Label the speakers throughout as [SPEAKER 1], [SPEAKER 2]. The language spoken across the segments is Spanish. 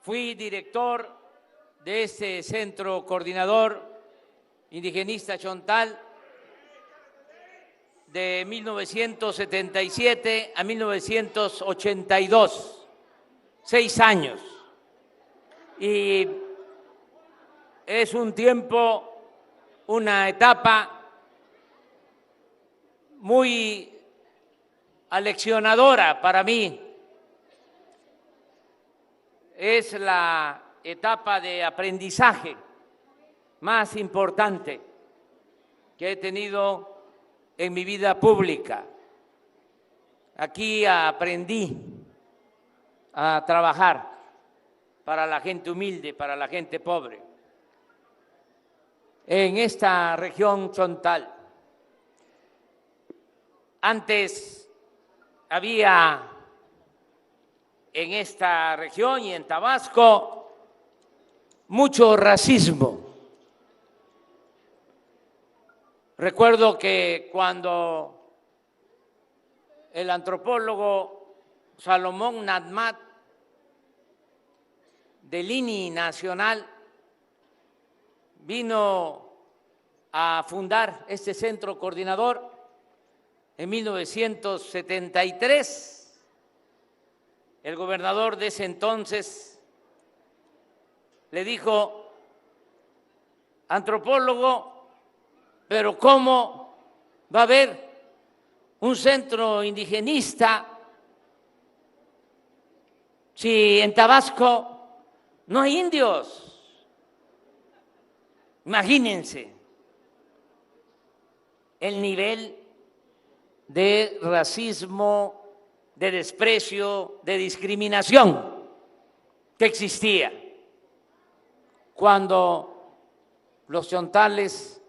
[SPEAKER 1] Fui director de este centro coordinador indigenista Chontal de 1977 a 1982, 6 años. Y es un tiempo, una etapa muy aleccionadora para mí. Es la etapa de aprendizaje más importante que he tenido en mi vida pública. Aquí aprendí a trabajar para la gente humilde, para la gente pobre. En esta región Chontal, antes había en esta región y en Tabasco mucho racismo. Recuerdo que cuando el antropólogo Salomón Nadmat del INI Nacional vino a fundar este centro coordinador en 1973, el gobernador de ese entonces le dijo: antropólogo, pero ¿cómo va a haber un centro indigenista si en Tabasco no hay indios? Imagínense el nivel de racismo, de desprecio, de discriminación que existía cuando los chontales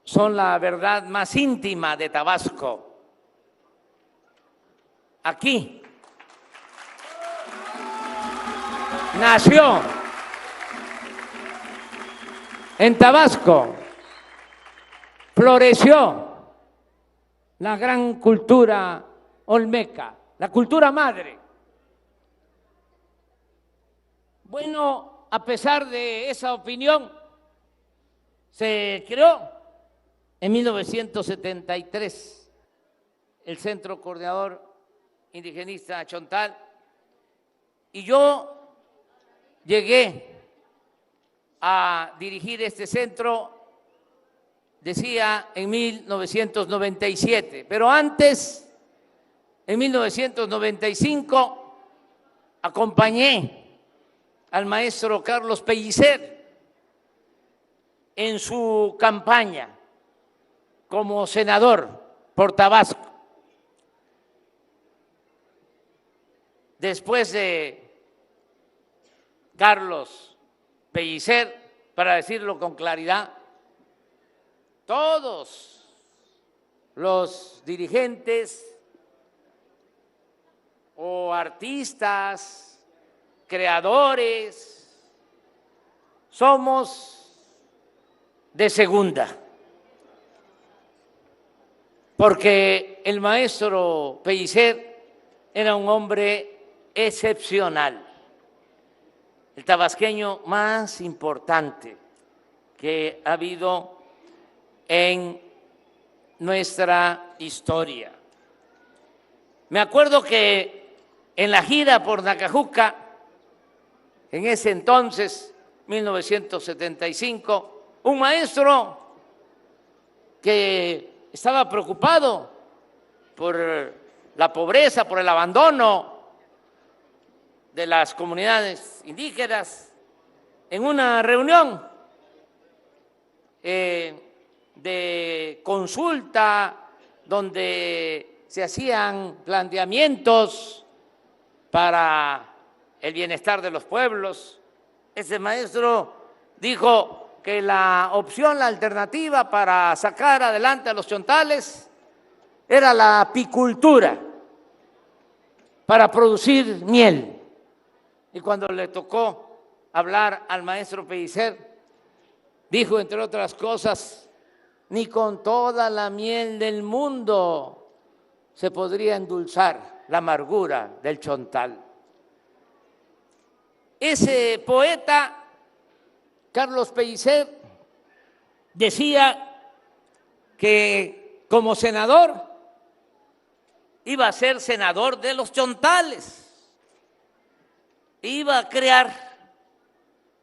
[SPEAKER 1] son la verdad más íntima de Tabasco. Aquí nació, en Tabasco floreció la gran cultura olmeca, la cultura madre. Bueno, a pesar de esa opinión, se creó en 1973 el Centro Coordinador Indigenista Chontal, y yo llegué a dirigir este centro, decía, en 1997, pero antes, en 1995, acompañé al maestro Carlos Pellicer en su campaña como senador por Tabasco. Después de Carlos Pellicer, para decirlo con claridad, todos los dirigentes o artistas, creadores, somos de segunda, porque el maestro Pellicer era un hombre excepcional, el tabasqueño más importante que ha habido en nuestra historia. Me acuerdo que en la gira por Nacajuca, en ese entonces, 1975, un maestro que estaba preocupado por la pobreza, por el abandono de las comunidades indígenas, en una reunión de consulta donde se hacían planteamientos para el bienestar de los pueblos, ese maestro dijo que la opción, la alternativa para sacar adelante a los chontales era la apicultura, para producir miel. Y cuando le tocó hablar al maestro Pellicer, dijo, entre otras cosas, ni con toda la miel del mundo se podría endulzar la amargura del chontal. ese poeta, Carlos Pellicer, decía que como senador iba a ser senador de los chontales, iba a crear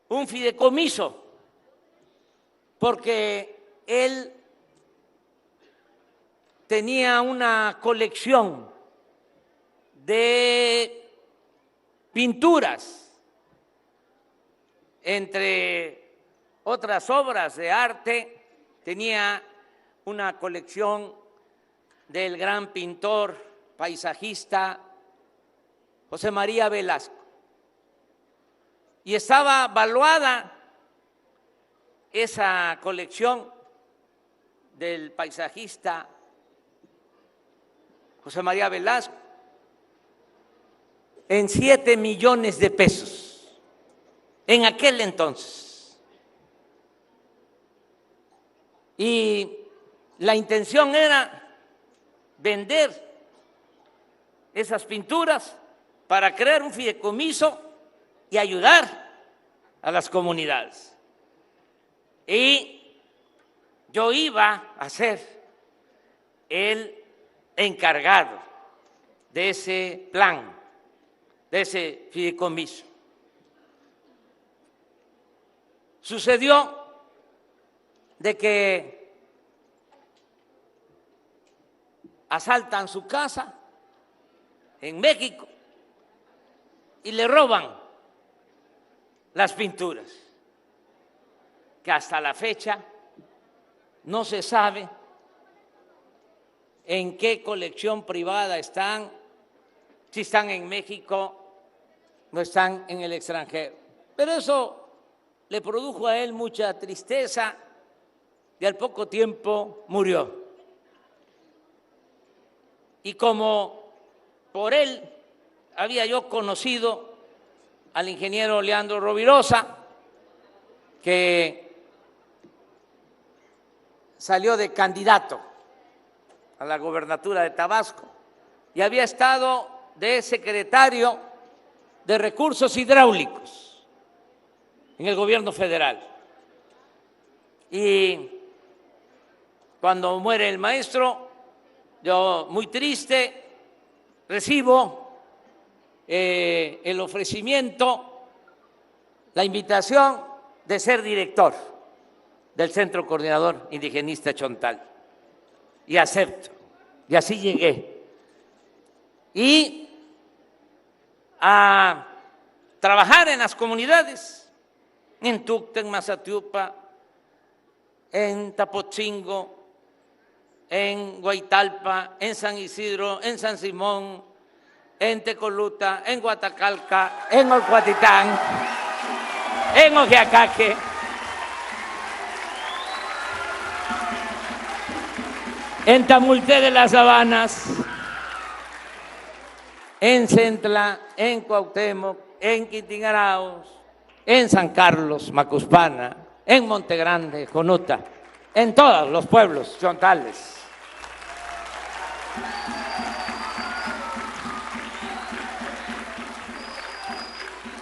[SPEAKER 1] un fideicomiso, porque él tenía una colección de pinturas, entre otras obras de arte, tenía una colección del gran pintor, paisajista José María Velasco, y estaba valuada esa colección del paisajista José María Velasco en 7 millones de pesos en aquel entonces. Y la intención era vender esas pinturas para crear un fideicomiso y ayudar a las comunidades. Y yo iba a ser el encargado de ese plan, de ese fideicomiso. Sucedió de que asaltan su casa en México y le roban las pinturas, que hasta la fecha no se sabe en qué colección privada están, si están en México o están en el extranjero. Pero eso le produjo a él mucha tristeza y al poco tiempo murió. Y como por él había yo conocido al ingeniero Leandro Rovirosa, que salió de candidato a la gobernatura de Tabasco y había estado de secretario de Recursos Hidráulicos en el gobierno federal. Y cuando muere el maestro, yo muy triste recibo el ofrecimiento, la invitación de ser director del Centro Coordinador Indigenista Chontal, y acepto, y así llegué. Y a trabajar en las comunidades, en Tuxtla, en Mazatiupa, en Tapotzingo, en Guaitalpa, en San Isidro, en San Simón, en Tecoluta, en Guatacalca, en Olcuatitán, en Ojiacaque, en Tamulté de las Sabanas, en Centla, en Cuauhtémoc, en Quintingaraos, en San Carlos, Macuspana, en Montegrande, Jonuta, en todos los pueblos chontales.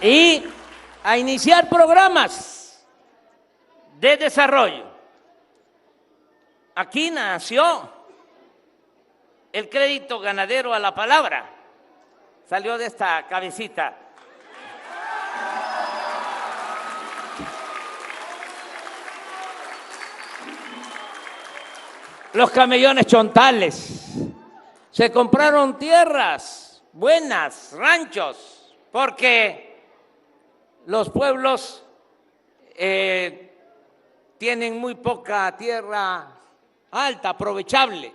[SPEAKER 1] Y a iniciar programas de desarrollo. Aquí nació el crédito ganadero a la palabra, salió de esta cabecita. Los camellones chontales, se compraron tierras buenas, ranchos, porque los pueblos tienen muy poca tierra alta, aprovechable.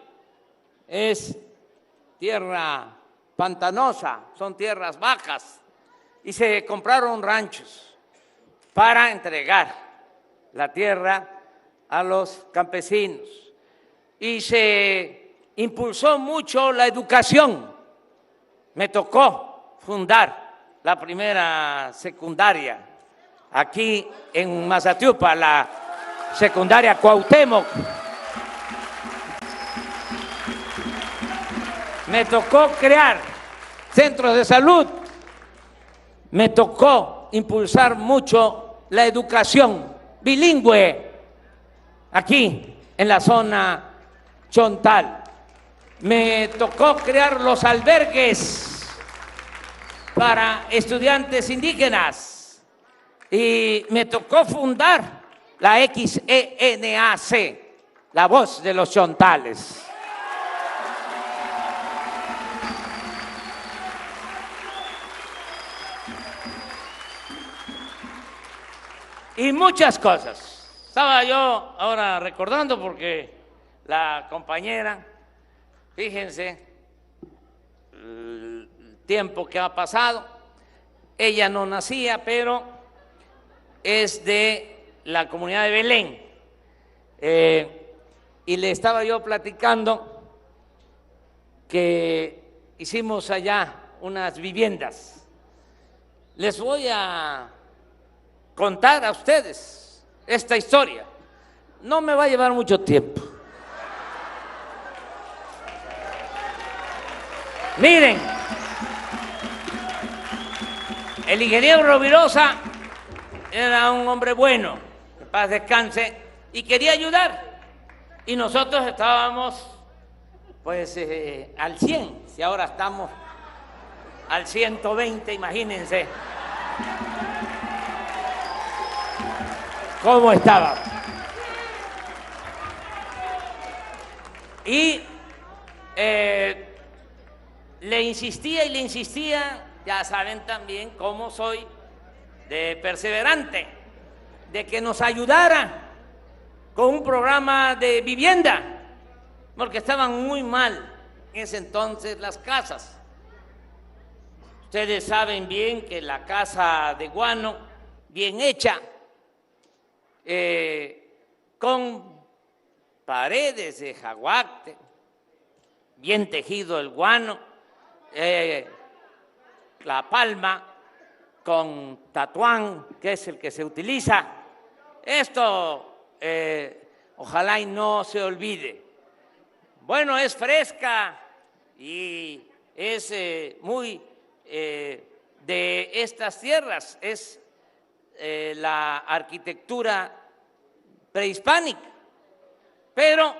[SPEAKER 1] Es tierra pantanosa, son tierras bajas. Y se compraron ranchos para entregar la tierra a los campesinos. Y se impulsó mucho la educación. Me tocó fundar la primera secundaria aquí en Mazatiupa, la secundaria Cuauhtémoc. Me tocó crear centros de salud, me tocó impulsar mucho la educación bilingüe aquí en la zona Chontal. Me tocó crear los albergues para estudiantes indígenas y me tocó fundar la XENAC, la voz de los chontales. Y muchas cosas. Estaba yo ahora recordando porque la compañera, fíjense el tiempo que ha pasado, ella no nacía, pero es de la comunidad de Belén. Y le estaba yo platicando que hicimos allá unas viviendas. Les voy a contar a ustedes esta historia. No me va a llevar mucho tiempo. Miren, el ingeniero Rovirosa era un hombre bueno, que paz descanse, y quería ayudar. Y nosotros estábamos pues al 100, si ahora estamos al 120, imagínense cómo estaba. Y le insistía y le insistía, ya saben también cómo soy de perseverante, de que nos ayudara con un programa de vivienda, porque estaban muy mal en ese entonces las casas. Ustedes saben bien que la casa de guano, bien hecha, con paredes de jaguarte, bien tejido el guano, la palma con tatuán, que es el que se utiliza. Esto ojalá y no se olvide. Bueno, es fresca y es muy de estas tierras, es la arquitectura prehispánica, pero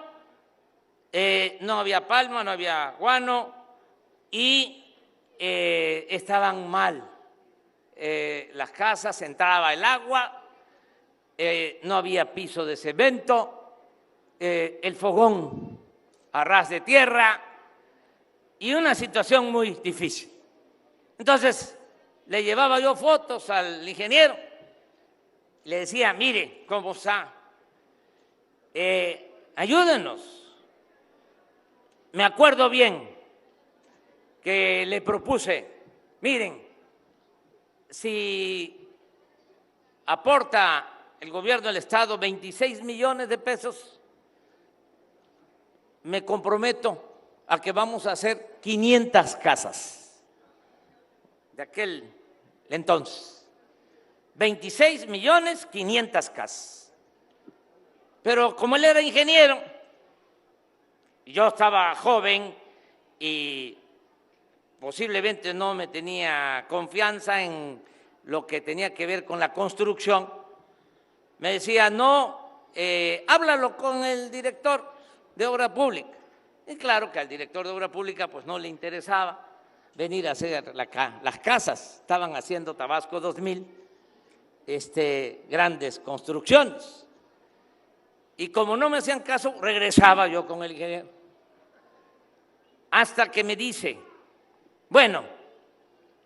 [SPEAKER 1] no había palma, no había guano y estaban mal las casas, entraba el agua, no había piso de cemento, el fogón a ras de tierra y una situación muy difícil. Entonces le llevaba yo fotos al ingeniero, le decía, mire cómo está, ayúdenos. Me acuerdo bien que le propuse, miren, si aporta el gobierno del Estado 26 millones de pesos, me comprometo a que vamos a hacer 500 casas de aquel entonces. 26 millones, 500 casas. Pero como él era ingeniero, yo estaba joven y posiblemente no me tenía confianza en lo que tenía que ver con la construcción, me decía, no, háblalo con el director de Obra Pública. Y claro que al director de Obra Pública pues no le interesaba venir a hacer las casas. Estaban haciendo Tabasco 2000, grandes construcciones. Y como no me hacían caso, regresaba yo con el ingeniero. Hasta que me dice, bueno,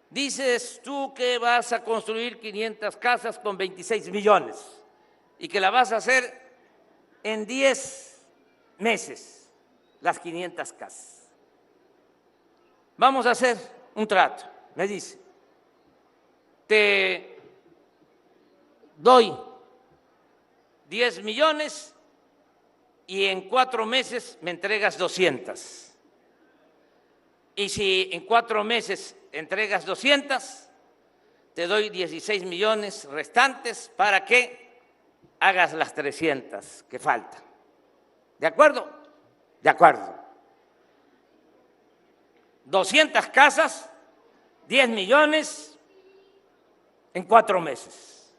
[SPEAKER 1] dices tú que vas a construir 500 casas con 26 millones y que la vas a hacer en 10 meses, las 500 casas. Vamos a hacer un trato, me dice. Te doy 10 millones y en 4 meses me entregas 200. Y si en 4 meses entregas 200, te doy 16 millones restantes para que hagas las 300 que faltan. ¿De acuerdo? De acuerdo. 200 casas, 10 millones en 4 meses.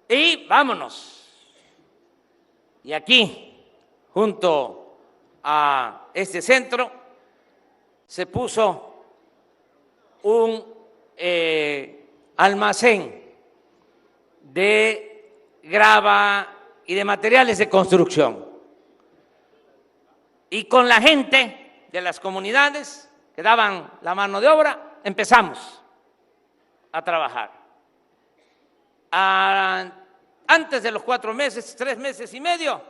[SPEAKER 1] Y vámonos. Y aquí, junto a este centro, se puso un almacén de grava y de materiales de construcción. Y con la gente de las comunidades que daban la mano de obra, empezamos a trabajar. Antes de los 4 meses, 3 meses y medio,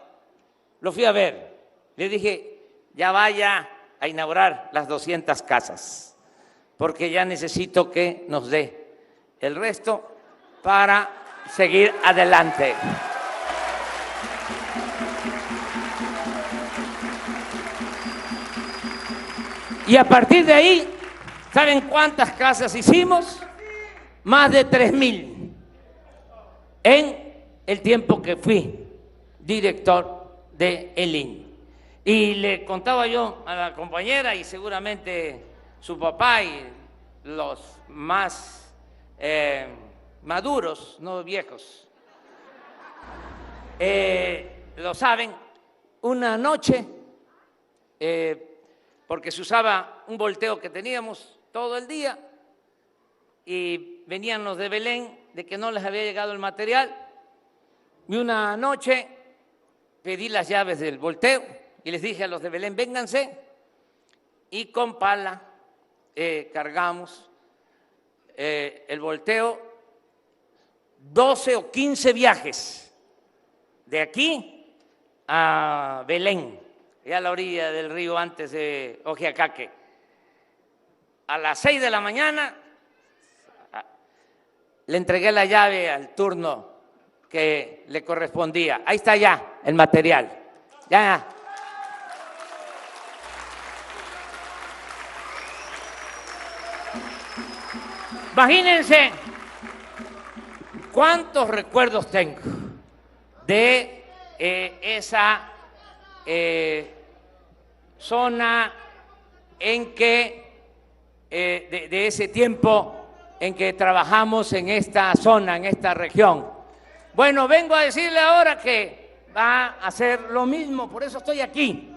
[SPEAKER 1] lo fui a ver. Le dije, ya vaya a inaugurar las 200 casas, porque ya necesito que nos dé el resto para seguir adelante. Y a partir de ahí, ¿saben cuántas casas hicimos? Más de 3,000 en el tiempo que fui director de el INE. Y le contaba yo a la compañera, y seguramente su papá y los más maduros, no viejos, lo saben, una noche, porque se usaba un volteo que teníamos todo el día, y venían los de Belén de que no les había llegado el material, y una noche pedí las llaves del volteo y les dije a los de Belén, vénganse, y con pala cargamos el volteo, 12 o 15 viajes de aquí a Belén, ya a la orilla del río antes de Ojiacaque. A las 6 de la mañana le entregué la llave al turno que le correspondía. Ahí está ya el material. Ya. Imagínense cuántos recuerdos tengo de esa zona en que, de ese tiempo en que trabajamos en esta zona, en esta región. Bueno, vengo a decirle ahora que va a hacer lo mismo, por eso estoy aquí,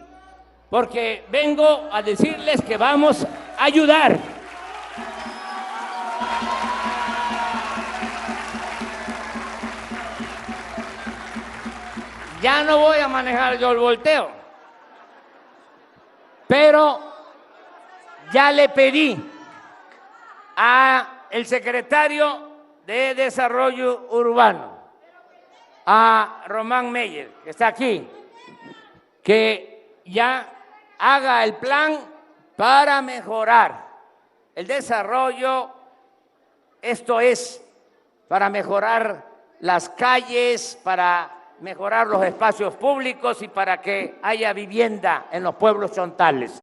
[SPEAKER 1] porque vengo a decirles que vamos a ayudar. Ya no voy a manejar yo el volteo, pero ya le pedí al secretario de Desarrollo Urbano, a Román Meyer, que está aquí, que ya haga el plan para mejorar el desarrollo, esto es, para mejorar las calles, para mejorar los espacios públicos y para que haya vivienda en los pueblos chontales.